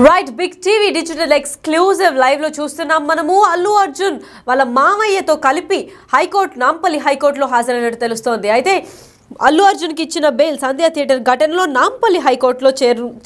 Right big TV digital exclusive live లో చూస్తున్నాం మనము అల్లు అర్జున్ వాళ్ళ మామయ్యతో కలిపి హైకోర్టు నాంపల్లి హైకోర్టులో హాజరైనట్టు తెలుస్తోంది. అయితే అల్లు అర్జున్కి ఇచ్చిన బెయిల్ సంధ్యా థియేటర్ ఘటనలో నాంపల్లి హైకోర్టులో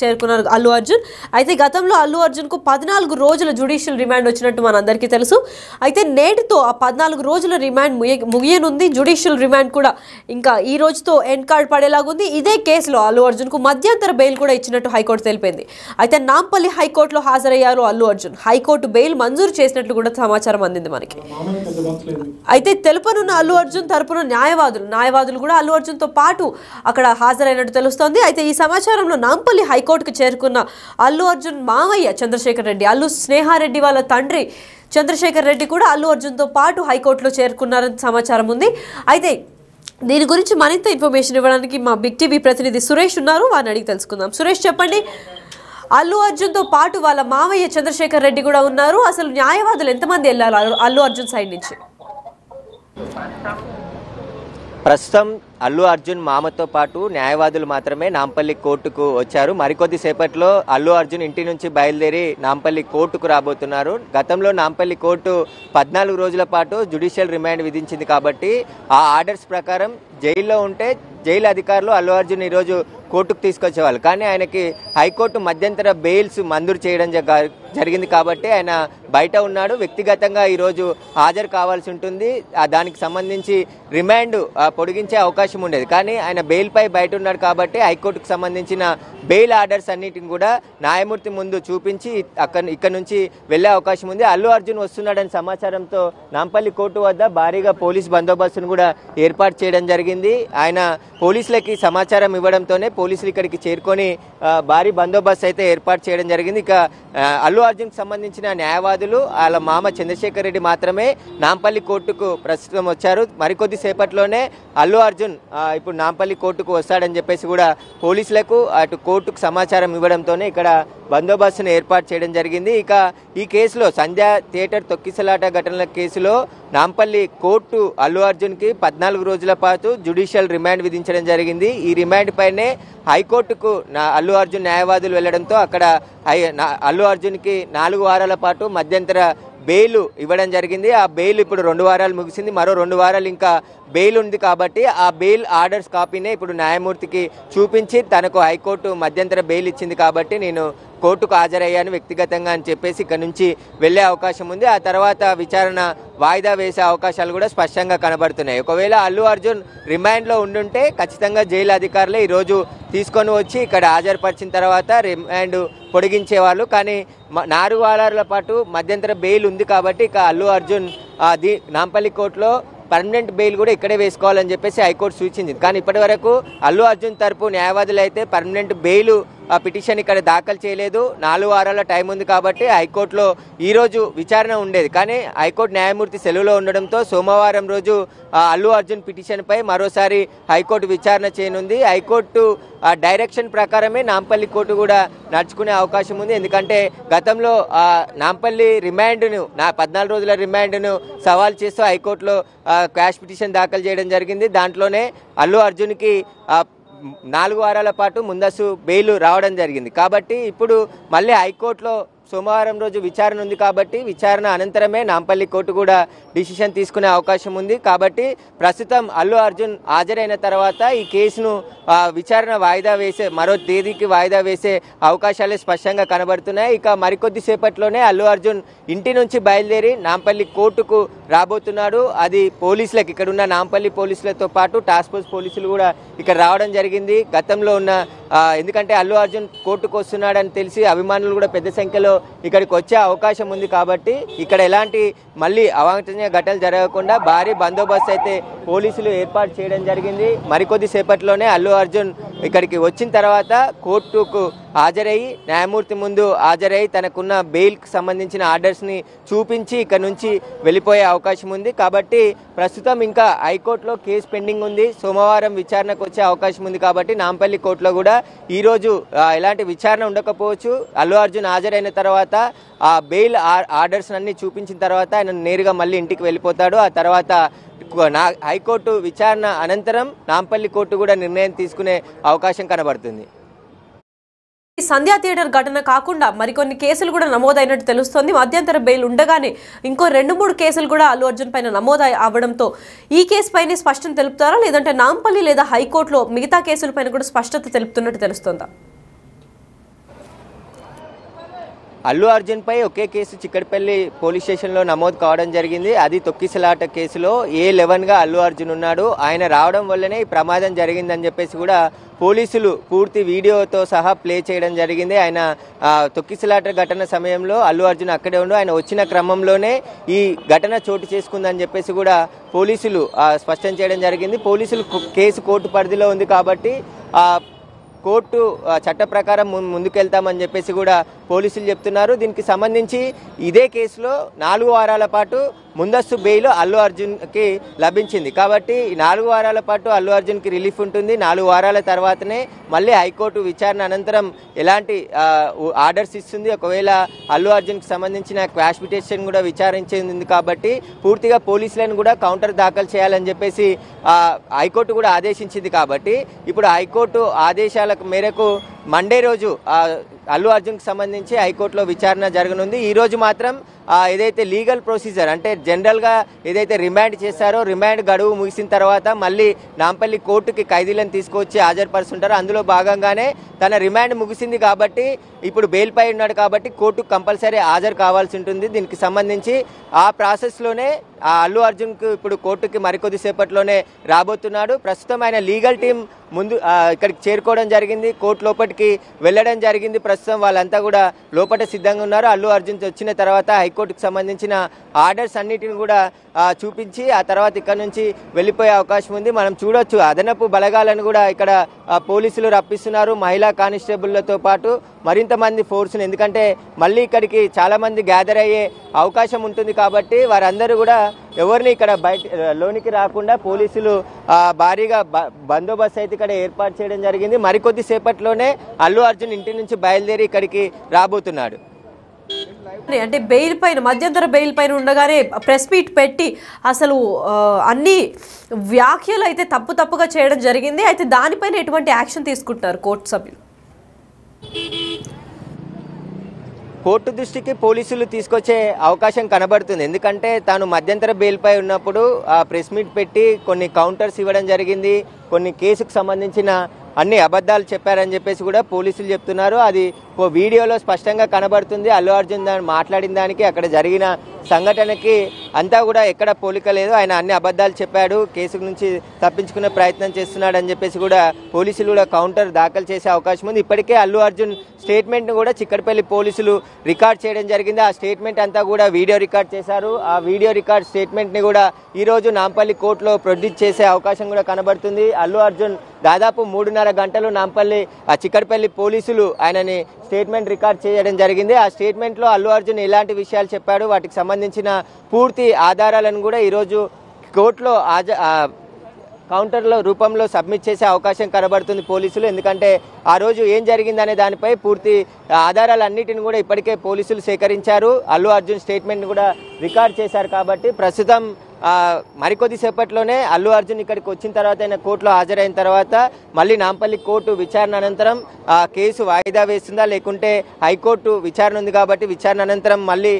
చేరుకున్నారు అల్లు అర్జున్. అయితే గతంలో అల్లు అర్జున్కు 14 రోజుల జ్యుడిషియల్ రిమాండ్ వచ్చినట్టు మనందరికీ తెలుసు. అయితే నేటితో ఆ 14 రోజుల రిమాండ్ ముగియనుంది. జ్యుడిషియల్ రిమాండ్ కూడా ఇంకా ఈ రోజుతో ఎండ్ కార్డ్ పడేలాగుంది. ఇదే కేసులో అల్లు అర్జున్కు మధ్యంతర బెయిల్ కూడా ఇచ్చినట్టు హైకోర్టు తెలిపింది. అయితే నాంపల్లి హైకోర్టులో హాజరయ్యారు అల్లు అర్జున్. హైకోర్టు బెయిల్ మంజూరు చేసినట్లు కూడా సమాచారం అందింది మనకి. అయితే తెలుపనున్న అల్లు అర్జున్ తరపున న్యాయవాదులు కూడా అల్లు తో పాటు అక్కడ హాజరైనట్టు తెలుస్తోంది. అయితే ఈ సమాచారంలో నాంపల్లి హైకోర్టుకు చేరుకున్న అల్లు అర్జున్ మామయ్య చంద్రశేఖర్ రెడ్డి, అల్లు స్నేహారెడ్డి వాళ్ళ తండ్రి చంద్రశేఖర్ రెడ్డి కూడా అల్లు అర్జున్తో పాటు హైకోర్టులో చేరుకున్నారని సమాచారం ఉంది. అయితే దీని గురించి మరింత ఇన్ఫర్మేషన్ ఇవ్వడానికి మా బిగ్ టీవీ ప్రతినిధి సురేష్ ఉన్నారు, వారిని అడిగి తెలుసుకుందాం. సురేష్ చెప్పండి, అల్లు అర్జున్తో పాటు వాళ్ళ మామయ్య చంద్రశేఖర్ రెడ్డి కూడా ఉన్నారు. అసలు న్యాయవాదులు ఎంతమంది వెళ్ళారు అల్లు అర్జున్ సైడ్ నుంచి? ప్రస్తుతం అల్లు అర్జున్ మామతో పాటు న్యాయవాదులు మాత్రమే నాంపల్లి కోర్టుకు వచ్చారు. మరికొద్ది సేపట్లో అల్లు అర్జున్ ఇంటి నుంచి బయలుదేరి నాంపల్లి కోర్టుకు రాబోతున్నారు. గతంలో నాంపల్లి కోర్టు 14 రోజుల పాటు జ్యుడిషియల్ రిమాండ్ విధించింది కాబట్టి ఆ ఆర్డర్స్ ప్రకారం జైల్లో ఉంటే జైలు అధికారులు అల్లు అర్జున్ ఈరోజు కోర్టుకు తీసుకొచ్చేవాళ్ళు. కానీ ఆయనకి హైకోర్టు మధ్యంతర బెయిల్స్ మంజూరు చేయడం జరిగింది కాబట్టి ఆయన బయట ఉన్నాడు. వ్యక్తిగతంగా ఈరోజు హాజరు కావాల్సి ఉంటుంది. దానికి సంబంధించి రిమాండ్ పొడిగించే అవకాశం ఉండేది. కానీ ఆయన బెయిల్పై బయట ఉన్నాడు కాబట్టి హైకోర్టుకు సంబంధించిన బెయిల్ ఆర్డర్స్ అన్నిటిని కూడా న్యాయమూర్తి ముందు చూపించి ఇక్కడ నుంచి వెళ్లే అవకాశం ఉంది. అల్లు అర్జున్ వస్తున్నాడని సమాచారంతో నాంపల్లి కోర్టు వద్ద భారీగా పోలీస్ బందోబస్తును కూడా ఏర్పాటు చేయడం జరిగింది. ఆయన పోలీసులకి సమాచారం ఇవ్వడంతోనే పోలీసులు ఇక్కడికి చేరుకొని భారీ బందోబస్తు అయితే ఏర్పాటు చేయడం జరిగింది. ఇక అల్లు అర్జున్కి సంబంధించిన న్యాయవాదులు వాళ్ళ మామ చంద్రశేఖర్ రెడ్డి మాత్రమే నాంపల్లి కోర్టుకు ప్రస్తుతం వచ్చారు. మరికొద్ది సేపట్లోనే అల్లు అర్జున్ ఇప్పుడు నాంపల్లి కోర్టుకు వస్తాడని చెప్పేసి కూడా పోలీసులకు అటు కోర్టుకు సమాచారం ఇవ్వడంతోనే ఇక్కడ బందోబస్తును ఏర్పాటు చేయడం జరిగింది. ఇక ఈ కేసులో సంధ్యా థియేటర్ తొక్కిసలాట ఘటనల కేసులో నాంపల్లి కోర్టు అల్లు అర్జున్కి 14 రోజుల పాటు జ్యుడిషియల్ రిమాండ్ విధించడం జరిగింది. ఈ రిమాండ్ పైనే హైకోర్టుకు అల్లు అర్జున్ న్యాయవాదులు వెళ్లడంతో అక్కడ అల్లు అర్జున్కి 4 వారాల పాటు మధ్యంతర బెయిల్ ఇవ్వడం జరిగింది. ఆ బెయిల్ ఇప్పుడు 2 వారాలు ముగిసింది. మరో 2 వారాలు ఇంకా బెయిల్ ఉంది కాబట్టి ఆ బెయిల్ ఆర్డర్స్ కాపీనే ఇప్పుడు న్యాయమూర్తికి చూపించి తనకు హైకోర్టు మధ్యంతర బెయిల్ ఇచ్చింది కాబట్టి నేను కోర్టుకు హాజరయ్యాను వ్యక్తిగతంగా అని చెప్పేసి ఇక్కడ నుంచి వెళ్లే అవకాశం ఉంది. ఆ తర్వాత విచారణ వాయిదా వేసే అవకాశాలు కూడా స్పష్టంగా కనబడుతున్నాయి. ఒకవేళ అల్లు అర్జున్ రిమాండ్లో ఉండుంటే ఖచ్చితంగా జైలు అధికారులే ఈరోజు తీసుకొని వచ్చి ఇక్కడ హాజరుపరిచిన తర్వాత రిమాండ్ పొడిగించేవాళ్ళు. కానీ 4 వారాల పాటు మధ్యంతర బెయిల్ ఉంది కాబట్టి ఇక అల్లు అర్జున్ నాంపల్లి కోర్టులో పర్మనెంట్ బెయిల్ కూడా ఇక్కడే వేసుకోవాలని చెప్పేసి హైకోర్టు సూచించింది. కానీ ఇప్పటి వరకు అల్లు అర్జున్ తరపు న్యాయవాదులు అయితే పర్మనెంట్ బెయిల్ పిటిషన్ ఇక్కడ దాఖలు చేయలేదు. 4 వారాల టైం ఉంది కాబట్టి హైకోర్టులో ఈరోజు విచారణ ఉండేది. కానీ హైకోర్టు న్యాయమూర్తి సెలవులో ఉండడంతో సోమవారం రోజు అల్లు అర్జున్ పిటిషన్పై మరోసారి హైకోర్టు విచారణ చేయనుంది. హైకోర్టు డైరెక్షన్ ప్రకారమే నాంపల్లి కోర్టు కూడా నడుచుకునే అవకాశం ఉంది. ఎందుకంటే గతంలో నాంపల్లి రిమాండ్ను 14 రోజుల రిమాండ్ను సవాల్ చేస్తూ హైకోర్టులో క్వాష్ పిటిషన్ దాఖలు చేయడం జరిగింది. దాంట్లోనే అల్లు అర్జున్కి 4 వారాల పాటు ముందస్తు బెయిల్ రావడం జరిగింది. కాబట్టి ఇప్పుడు మళ్ళీ హైకోర్టులో సోమవారం రోజు విచారణ ఉంది కాబట్టి విచారణ అనంతరమే నాంపల్లి కోర్టు కూడా డిసిషన్ తీసుకునే అవకాశం ఉంది. కాబట్టి ప్రస్తుతం అల్లు అర్జున్ హాజరైన తర్వాత ఈ కేసును విచారణ వాయిదా వేసే మరో తేదీకి వాయిదా వేసే అవకాశాలే స్పష్టంగా కనబడుతున్నాయి. ఇక మరికొద్ది సేపట్లోనే అల్లు అర్జున్ ఇంటి నుంచి బయలుదేరి నాంపల్లి కోర్టుకు రాబోతున్నాడు. అది పోలీసులకు ఇక్కడ ఉన్న నాంపల్లి పోలీసులతో పాటు టాస్క్ ఫోర్స్ పోలీసులు కూడా ఇక్కడ రావడం జరిగింది. గతంలో ఉన్న ఎందుకంటే అల్లు అర్జున్ కోర్టుకు వస్తున్నాడని తెలిసి అభిమానులు కూడా పెద్ద సంఖ్యలో ఇక్కడికి వచ్చే అవకాశం ఉంది కాబట్టి ఇక్కడ ఎలాంటి మళ్ళీ అవాంఛనీయ ఘటనలు జరగకుండా భారీ బందోబస్తు అయితే పోలీసులు ఏర్పాటు చేయడం జరిగింది. మరికొద్ది సేపట్లోనే అల్లు అర్జున్ ఇక్కడికి వచ్చిన తర్వాత కోర్టుకు హాజరయ్యి న్యాయమూర్తి ముందు హాజరయ్యి తనకున్న బెయిల్కి సంబంధించిన ఆర్డర్స్ని చూపించి ఇక్కడ నుంచి వెళ్ళిపోయే అవకాశం ఉంది. కాబట్టి ప్రస్తుతం ఇంకా హైకోర్టులో కేసు పెండింగ్ ఉంది. సోమవారం విచారణకు వచ్చే అవకాశం ఉంది కాబట్టి నాంపల్లి కోర్టులో కూడా ఈరోజు ఎలాంటి విచారణ ఉండకపోవచ్చు. అల్లు అర్జున్ హాజరైన తర్వాత ఆ బెయిల్ ఆర్డర్స్ అన్ని చూపించిన తర్వాత ఆయన నేరుగా మళ్ళీ ఇంటికి వెళ్ళిపోతాడు. ఆ తర్వాత హైకోర్టు విచారణ అనంతరం నాంపల్లి కోర్టు కూడా నిర్ణయం తీసుకునే అవకాశం కనబడుతుంది. సంధ్యా థియేటర్ ఘటన కాకుండా మరికొన్ని కేసులు కూడా నమోదైనట్టు తెలుస్తోంది. మధ్యంతర బెయిల్ ఉండగానే ఇంకో 2-3 కేసులు కూడా అల్లు అర్జున్ పైన నమోదు అవ్వడంతో ఈ కేసు పైన స్పష్టత తెలుపుతారా, లేదంటే నాంపల్లి లేదా హైకోర్టులో మిగతా కేసుల పైన కూడా స్పష్టత తెలుపుతున్నట్టు తెలుస్తోందా? అల్లు అర్జున్ పై ఒకే కేసు చిక్కడపల్లి పోలీస్ స్టేషన్లో నమోదు కావడం జరిగింది. అది తొక్కిసలాట కేసులో A11గా అల్లు అర్జున్ ఉన్నాడు. ఆయన రావడం వల్లనే ఈ ప్రమాదం జరిగిందని చెప్పేసి కూడా పోలీసులు పూర్తి వీడియోతో సహా ప్లే చేయడం జరిగింది. ఆయన తొక్కిసలాట ఘటన సమయంలో అల్లు అర్జున్ అక్కడే ఉండు, ఆయన వచ్చిన క్రమంలోనే ఈ ఘటన చోటు చేసుకుందని చెప్పేసి కూడా పోలీసులు స్పష్టం చేయడం జరిగింది. పోలీసులు కేసు కోర్టు పరిధిలో ఉంది కాబట్టి కోర్టు చట్ట ప్రకారం ముందుకెళ్తామని చెప్పేసి కూడా పోలీసులు చెప్తున్నారు. దీనికి సంబంధించి ఇదే కేసులో 4 వారాల పాటు ముందస్తు బెయిల్ అల్లు అర్జున్కి లభించింది. కాబట్టి 4 వారాల పాటు అల్లు అర్జున్కి రిలీఫ్ ఉంటుంది. 4 వారాల తర్వాతనే మళ్ళీ హైకోర్టు విచారణ అనంతరం ఎలాంటి ఆర్డర్స్ ఇస్తుంది. ఒకవేళ అల్లు అర్జున్కి సంబంధించిన క్వాష్ పిటిషన్ కూడా విచారించింది కాబట్టి పూర్తిగా పోలీసులను కూడా కౌంటర్ దాఖలు చేయాలని చెప్పేసి హైకోర్టు కూడా ఆదేశించింది. కాబట్టి ఇప్పుడు హైకోర్టు ఆదేశాల మేరకు మండే రోజు అల్లు అర్జున్కి సంబంధించి హైకోర్టులో విచారణ జరగనుంది. ఈరోజు మాత్రం ఏదైతే లీగల్ ప్రొసీజర్ అంటే జనరల్గా ఏదైతే రిమాండ్ చేశారో రిమాండ్ గడువు ముగిసిన తర్వాత మళ్ళీ నాంపల్లి కోర్టుకి ఖైదీలను తీసుకొచ్చి హాజరుపరుస్తుంటారు. అందులో భాగంగానే తన రిమాండ్ ముగిసింది కాబట్టి ఇప్పుడు బెయిల్ పై ఉన్నాడు కాబట్టి కోర్టుకు కంపల్సరీ హాజరు కావాల్సి ఉంటుంది. దీనికి సంబంధించి ఆ ప్రాసెస్లోనే అల్లు అర్జున్కు ఇప్పుడు కోర్టుకి మరికొద్ది సేపట్లోనే రాబోతున్నాడు. ప్రస్తుతం ఆయన లీగల్ టీం ముందు ఇక్కడికి చేరుకోవడం జరిగింది. కోర్టు లోపలికి వెళ్ళడం జరిగింది. ప్రస్తుతం వాళ్ళంతా కూడా లోపల సిద్ధంగా ఉన్నారు. అల్లు అర్జున్ వచ్చిన తర్వాత హైకోర్టుకు సంబంధించిన ఆర్డర్స్ అన్నిటిని కూడా చూపించి ఆ తర్వాత ఇక్కడ నుంచి వెళ్ళిపోయే అవకాశం ఉంది. మనం చూడొచ్చు అదనపు బలగాలను కూడా ఇక్కడ పోలీసులు రప్పిస్తున్నారు. మహిళా కానిస్టేబుళ్లతో పాటు మరింత మంది ఫోర్స్ని, ఎందుకంటే మళ్ళీ ఇక్కడికి చాలా మంది గ్యాదర్ అయ్యే అవకాశం ఉంటుంది కాబట్టి వారందరూ కూడా ఎవరిని ఇక్కడ లోనికి రాకుండా పోలీసులు భారీగా బందోబస్తు అయితే ఇక్కడ ఏర్పాటు చేయడం జరిగింది. మరికొద్ది సేపట్లోనే అల్లు అర్జున్ ఇంటి నుంచి బయలుదేరి ఇక్కడికి రాబోతున్నాడు. అంటే బెయిల్ పైన మధ్యంతర బెయిల్ పైన ఉండగానే ప్రెస్ మీట్ పెట్టి అసలు అన్ని వ్యాఖ్యలు అయితే తప్పుగా చేయడం జరిగింది. అయితే దానిపైన ఎటువంటి యాక్షన్ తీసుకుంటున్నారు కోర్టు సభ్యులు? కోర్టు దృష్టికి పోలీసులు తీసుకొచ్చే అవకాశం కనబడుతుంది. ఎందుకంటే తాను మధ్యంతర బెయిల్పై ఉన్నప్పుడు ప్రెస్ మీట్ పెట్టి కొన్ని కౌంటర్స్ ఇవ్వడం జరిగింది. కొన్ని కేసుకు సంబంధించిన అన్ని అబద్ధాలు చెప్పారని చెప్పేసి కూడా పోలీసులు చెప్తున్నారు. అది వీడియోలో స్పష్టంగా కనబడుతుంది. అల్లు అర్జున్ మాట్లాడిన దానికి అక్కడ జరిగిన సంఘటనకి అంతా కూడా ఎక్కడ పోలిక లేదు. ఆయన అన్ని అబద్ధాలు చెప్పాడు, కేసు నుంచి తప్పించుకునే ప్రయత్నం చేస్తున్నాడు అని చెప్పేసి కూడా పోలీసులు కూడా కౌంటర్ దాఖలు చేసే అవకాశం ఉంది. ఇప్పటికే అల్లు అర్జున్ స్టేట్మెంట్ను కూడా చిక్కడపల్లి పోలీసులు రికార్డ్ చేయడం జరిగింది. ఆ స్టేట్మెంట్ అంతా కూడా వీడియో రికార్డ్ చేశారు. ఆ వీడియో రికార్డ్ స్టేట్మెంట్ని కూడా ఈరోజు నాంపల్లి కోర్టులో ప్రొడ్యూస్ చేసే అవకాశం కూడా కనబడుతుంది. అల్లు అర్జున్ దాదాపు 3.5 గంటలు నాంపల్లి చిక్కడపల్లి పోలీసులు ఆయనని స్టేట్మెంట్ రికార్డ్ చేయడం జరిగింది. ఆ స్టేట్మెంట్లో అల్లు అర్జున్ ఎలాంటి విషయాలు చెప్పాడు, వాటికి సంబంధించిన పూర్తి ఆధారాలను కూడా ఈరోజు కోర్టులో కౌంటర్లో రూపంలో సబ్మిట్ చేసే అవకాశం కనబడుతుంది పోలీసులు. ఎందుకంటే ఆ రోజు ఏం జరిగిందనే దానిపై పూర్తి ఆధారాలన్నిటిని కూడా ఇప్పటికే పోలీసులు సేకరించారు. అల్లు అర్జున్ స్టేట్మెంట్ కూడా రికార్డ్ చేశారు. కాబట్టి ప్రస్తుతం మరికొద్ది సేపట్లోనే అల్లు అర్జున్ ఇక్కడికి వచ్చిన తర్వాత ఆయన కోర్టులో హాజరైన తర్వాత మళ్ళీ నాంపల్లి కోర్టు విచారణ అనంతరం కేసు వాయిదా వేస్తుందా లేకుంటే హైకోర్టు విచారణ ఉంది కాబట్టి విచారణ అనంతరం మళ్ళీ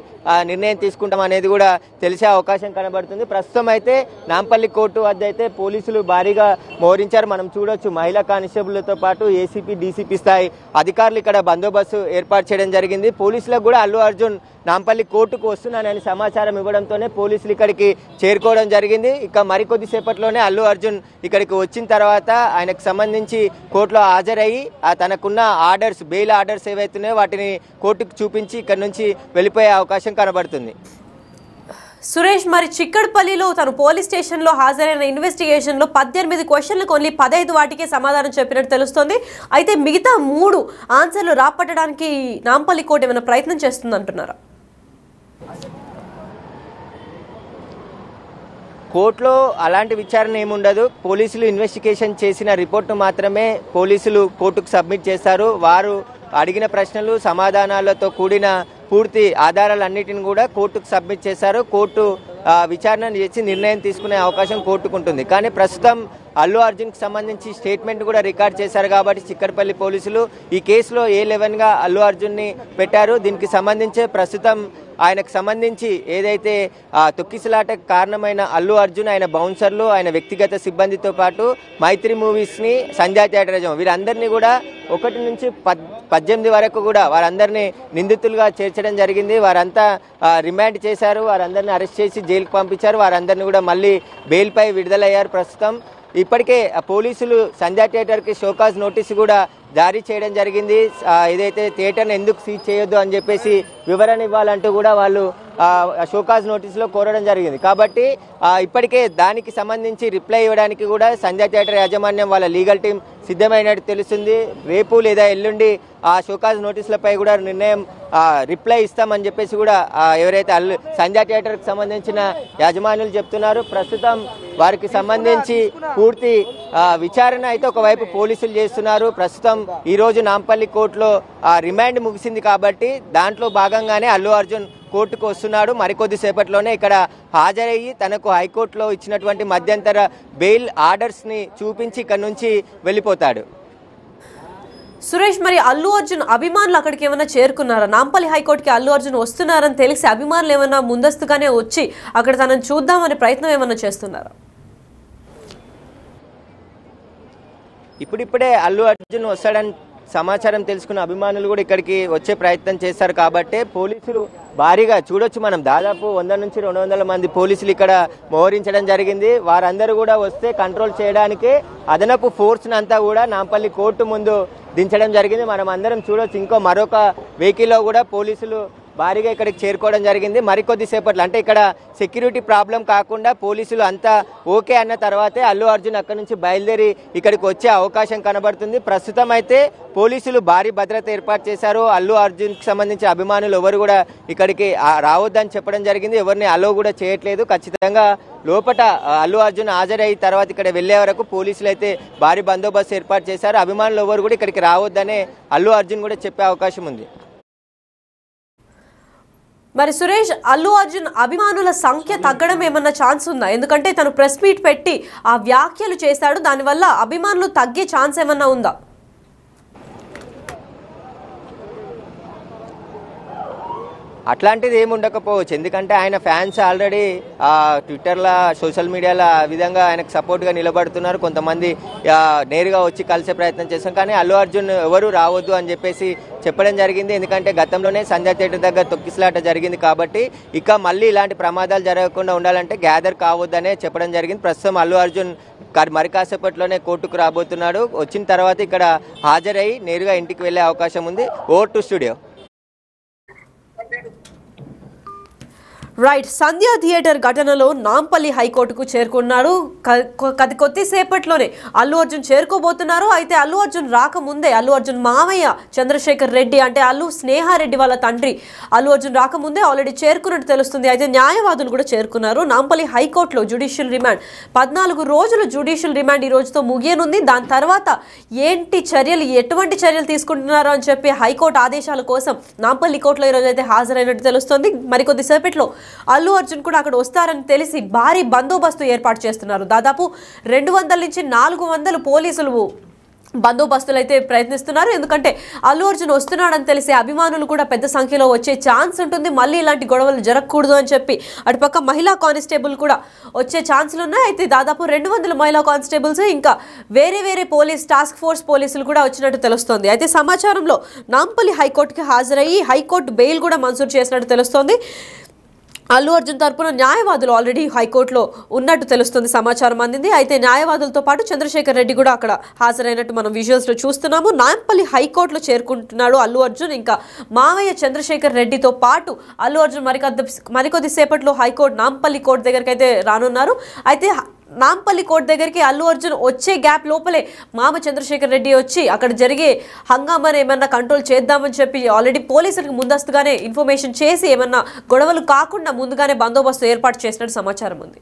నిర్ణయం తీసుకుంటాం అనేది కూడా తెలిసే అవకాశం కనబడుతుంది. ప్రస్తుతం అయితే నాంపల్లి కోర్టు వద్ద అయితే పోలీసులు భారీగా మోహరించారు. మనం చూడొచ్చు మహిళా కానిస్టేబుళ్లతో పాటు ఏసీపీ డీసీపీ స్థాయి అధికారులు ఇక్కడ బందోబస్తు ఏర్పాటు చేయడం జరిగింది. పోలీసులకు కూడా అల్లు అర్జున్ నాంపల్లి కోర్టుకు వస్తున్నానని సమాచారం ఇవ్వడంతోనే పోలీసులు ఇక్కడికి చేరుకోవడం జరిగింది. ఇక మరికొద్ది సేపట్లోనే అల్లు అర్జున్ ఇక్కడికి వచ్చిన తర్వాత ఆయనకు సంబంధించి కోర్టులో హాజరయ్యి తనకున్న ఆర్డర్స్ బెయిల్ ఆర్డర్స్ ఏవైతున్నాయో వాటిని కోర్టుకు చూపించి ఇక్కడ నుంచి వెళ్ళిపోయే అవకాశం కనబడుతుంది. సురేష్, మరి చిక్కడపల్లిలో తను పోలీస్ స్టేషన్లో హాజరైన ఇన్వెస్టిగేషన్లో 18 క్వశ్చన్లకు ఓన్లీ 15 వాటికే సమాధానం చెప్పినట్టు తెలుస్తోంది. అయితే మిగతా 3 ఆన్సర్లు రాపట్టడానికి నాంపల్లి కోర్టు ఏమైనా ప్రయత్నం చేస్తుంది అంటున్నారా? కోర్టులో అలాంటి విచారణ ఏముండదు. పోలీసులు ఇన్వెస్టిగేషన్ చేసిన రిపోర్ట్ను మాత్రమే పోలీసులు కోర్టుకు సబ్మిట్ చేస్తారు. వారు అడిగిన ప్రశ్నలు సమాధానాలతో కూడిన పూర్తి ఆధారాలన్నిటిని కూడా కోర్టుకు సబ్మిట్ చేశారు. కోర్టు విచారణ చేసి నిర్ణయం తీసుకునే అవకాశం కోర్టుకు ఉంటుంది. కానీ ప్రస్తుతం అల్లు అర్జున్కి సంబంధించి స్టేట్మెంట్ కూడా రికార్డ్ చేశారు కాబట్టి చిక్కడపల్లి పోలీసులు ఈ కేసులో A11గా అల్లు అర్జున్ని పెట్టారు. దీనికి సంబంధించి ప్రస్తుతం ఆయనకు సంబంధించి ఏదైతే తొక్కిసలాటకు కారణమైన అల్లు అర్జున్, ఆయన బౌన్సర్లు, ఆయన వ్యక్తిగత సిబ్బందితో పాటు మైత్రి మూవీస్ని, సంధ్యా థియేటర్ వీరందరినీ కూడా 1 నుంచి 18 వరకు కూడా వారందరినీ నిందితులుగా చేర్చడం జరిగింది. వారంతా రిమాండ్ చేశారు, వారందరినీ అరెస్ట్ చేసి జైలుకు పంపించారు. వారందరినీ కూడా మళ్ళీ బెయిల్పై విడుదలయ్యారు. ప్రస్తుతం ఇప్పటికే పోలీసులు సంధ్యా థియేటర్కి షోకాజ్ నోటీసు కూడా జారీ చేయడం జరిగింది. ఏదైతే థియేటర్ని ఎందుకు సీజ్ చేయొద్దు అని చెప్పేసి వివరణ ఇవ్వాలంటూ కూడా వాళ్ళు షోకాజ్ నోటీసులో కోరడం జరిగింది. కాబట్టి ఇప్పటికే దానికి సంబంధించి రిప్లై ఇవ్వడానికి కూడా సంధ్యా థియేటర్ యాజమాన్యం వాళ్ళ లీగల్ టీం సిద్ధమైనట్టు తెలుస్తుంది. రేపు లేదా ఎల్లుండి ఆ షోకాజ్ నోటీసులపై కూడా నిర్ణయం రిప్లై ఇస్తామని చెప్పేసి కూడా ఎవరైతే సంధ్యా థియేటర్కి సంబంధించిన యాజమాన్యులు చెప్తున్నారు. ప్రస్తుతం వారికి సంబంధించి పూర్తి విచారణ అయితే ఒకవైపు పోలీసులు చేస్తున్నారు. ప్రస్తుతం ఈరోజు నాంపల్లి కోర్టులో రిమాండ్ ముగిసింది కాబట్టి దాంట్లో భాగంగానే అల్లు అర్జున్ కోర్టుకు వస్తున్నాడు. మరికొద్దిసేపట్లోనే ఇక్కడ హాజరయ్యి తనకు హైకోర్టులో ఇచ్చినటువంటి మధ్యంతర బెయిల్ ఆర్డర్స్ని చూపించి ఇక్కడ నుంచి వెళ్ళిపోతాడు. సురేష్, మరి అల్లు అర్జున్ అభిమానులు అక్కడికి ఏమైనా చేరుకున్నారా? నాంపల్లి హైకోర్టుకి అల్లు అర్జున్ వస్తున్నారని తెలిసి అభిమానులు ఏమైనా ముందస్తుగానే వచ్చి అక్కడ తనను చూద్దామనే ప్రయత్నం ఏమైనా చేస్తున్నారా? ఇప్పుడిప్పుడే అల్లు అర్జున్ వస్తాడని సమాచారం తెలుసుకున్న అభిమానులు కూడా ఇక్కడికి వచ్చే ప్రయత్నం చేశారు. కాబట్టి పోలీసులు భారీగా చూడొచ్చు, మనం దాదాపు 100 నుంచి 200 మంది పోలీసులు ఇక్కడ మోహరించడం జరిగింది. వారందరూ కూడా వస్తే కంట్రోల్ చేయడానికి అదనపు ఫోర్స్ని అంతా కూడా నాంపల్లి కోర్టు ముందు దించడం జరిగింది. మనం అందరం చూడొచ్చు. మరొక వెహికల్లో కూడా పోలీసులు భారీగా ఇక్కడికి చేరుకోవడం జరిగింది. మరికొద్దిసేపట్లో అంటే ఇక్కడ సెక్యూరిటీ ప్రాబ్లం కాకుండా పోలీసులు అంతా ఓకే అన్న తర్వాతే అల్లు అర్జున్ అక్కడి నుంచి బయలుదేరి ఇక్కడికి వచ్చే అవకాశం కనబడుతుంది. ప్రస్తుతం అయితే పోలీసులు భారీ భద్రత ఏర్పాటు చేశారు. అల్లు అర్జున్కి సంబంధించి అభిమానులు ఎవరు కూడా ఇక్కడికి రావద్దని చెప్పడం జరిగింది. ఎవరిని అలో కూడా చేయట్లేదు. ఖచ్చితంగా లోపల అల్లు అర్జున్ హాజరయ్యి తర్వాత ఇక్కడ వెళ్లే వరకు పోలీసులు అయితే భారీ బందోబస్తు ఏర్పాటు చేశారు. అభిమానులు ఎవరు కూడా ఇక్కడికి రావద్దనే అల్లు అర్జున్ కూడా చెప్పే అవకాశం ఉంది. మరి సురేష్, అల్లు అర్జున్ అభిమానుల సంఖ్య తగ్గడం ఏమన్నా ఛాన్స్ ఉందా? ఎందుకంటే తను ప్రెస్ మీట్ పెట్టి ఆ వ్యాఖ్యలు చేశాడు, దానివల్ల అభిమానులు తగ్గే ఛాన్స్ ఏమన్నా ఉందా? అట్లాంటిది ఏమి ఉండకపోవచ్చు. ఎందుకంటే ఆయన ఫ్యాన్స్ ఆల్రెడీ ట్విట్టర్లో, సోషల్ మీడియాలో ఆ విధంగా ఆయనకు సపోర్ట్గా నిలబడుతున్నారు. కొంతమంది నేరుగా వచ్చి కలిసే ప్రయత్నం చేస్తాం. కానీ అల్లు అర్జున్ ఎవరు రావద్దు అని చెప్పేసి చెప్పడం జరిగింది. ఎందుకంటే గతంలోనే సంధ్యా థియేటర్ దగ్గర తొక్కిసలాట జరిగింది కాబట్టి ఇక మళ్ళీ ఇలాంటి ప్రమాదాలు జరగకుండా ఉండాలంటే గ్యాదర్ కావద్దనే చెప్పడం జరిగింది. ప్రస్తుతం అల్లు అర్జున్ మరి కాసేపట్లోనే కోర్టుకు రాబోతున్నాడు. వచ్చిన తర్వాత ఇక్కడ హాజరై నేరుగా ఇంటికి వెళ్లే అవకాశం ఉంది. Over to studio. Right, Sandhya theatre ఘటనలో నాంపల్లి హైకోర్టుకు చేరుకున్నారు. కొద్దిసేపట్లోనే అల్లు అర్జున్ చేరుకోబోతున్నారు. అయితే అల్లు అర్జున్ రాకముందే అల్లు అర్జున్ మామయ్య చంద్రశేఖర్ రెడ్డి, అంటే అల్లు స్నేహారెడ్డి వాళ్ళ తండ్రి అల్లు అర్జున్ రాకముందే ఆల్రెడీ చేరుకున్నట్టు తెలుస్తుంది. అయితే న్యాయవాదులు కూడా చేరుకున్నారు. నాంపల్లి హైకోర్టులో జ్యుడిషియల్ రిమాండ్ 14 రోజులు జ్యుడిషియల్ రిమాండ్ ఈ రోజుతో ముగియనుంది. దాని తర్వాత ఏంటి చర్యలు, ఎటువంటి చర్యలు తీసుకుంటున్నారో అని చెప్పి హైకోర్టు ఆదేశాల కోసం నాంపల్లి కోర్టులో ఈరోజు అయితే హాజరైనట్టు తెలుస్తుంది. మరికొద్దిసేపట్లో అల్లు అర్జున్ కూడా అక్కడ వస్తారని తెలిసి భారీ బందోబస్తు ఏర్పాటు చేస్తున్నారు. దాదాపు 200 నుంచి 400 పోలీసులు బందోబస్తులు అయితే ప్రయత్నిస్తున్నారు. ఎందుకంటే అల్లు అర్జున్ వస్తున్నాడని తెలిసి అభిమానులు కూడా పెద్ద సంఖ్యలో వచ్చే ఛాన్స్ ఉంటుంది. మళ్ళీ ఇలాంటి గొడవలు జరగకూడదు అని చెప్పి అటుపక్క మహిళా కానిస్టేబుల్ కూడా వచ్చే ఛాన్సులు ఉన్నాయి. అయితే దాదాపు 200 మహిళా కానిస్టేబుల్స్, ఇంకా వేరే పోలీస్ టాస్క్ ఫోర్స్ పోలీసులు కూడా వచ్చినట్టు తెలుస్తోంది. అయితే సమాచారంలో నాంపల్లి హైకోర్టుకి హాజరయ్యి హైకోర్టు బెయిల్ కూడా మంజూరు చేసినట్టు తెలుస్తోంది. అల్లు అర్జున్ తరపున న్యాయవాదులు ఆల్రెడీ హైకోర్టులో ఉన్నట్టు తెలుస్తుంది, సమాచారం అందింది. అయితే న్యాయవాదులతో పాటు చంద్రశేఖర్ రెడ్డి కూడా అక్కడ హాజరైనట్టు మనం విజువల్స్లో చూస్తున్నాము. నాంపల్లి హైకోర్టులో చేరుకుంటున్నాడు అల్లు అర్జున్. ఇంకా మావయ్య చంద్రశేఖర్ రెడ్డితో పాటు అల్లు అర్జున్ మరికొద్దిసేపట్లో హైకోర్టు నాంపల్లి కోర్టు దగ్గరికి అయితే రానున్నారు. అయితే నాంపల్లి కోర్టు దగ్గరికి అల్లు అర్జున్ వచ్చే గ్యాప్ లోపలే మామ చంద్రశేఖర్ రెడ్డి వచ్చి అక్కడ జరిగే హంగామాను ఏమన్నా కంట్రోల్ చేద్దామని చెప్పి ఆల్రెడీ పోలీసులకు ముందస్తుగానే ఇన్ఫర్మేషన్ చేసి ఏమన్నా గొడవలు కాకుండా ముందుగానే బందోబస్తు ఏర్పాటు చేసినట్టు సమాచారం ఉంది.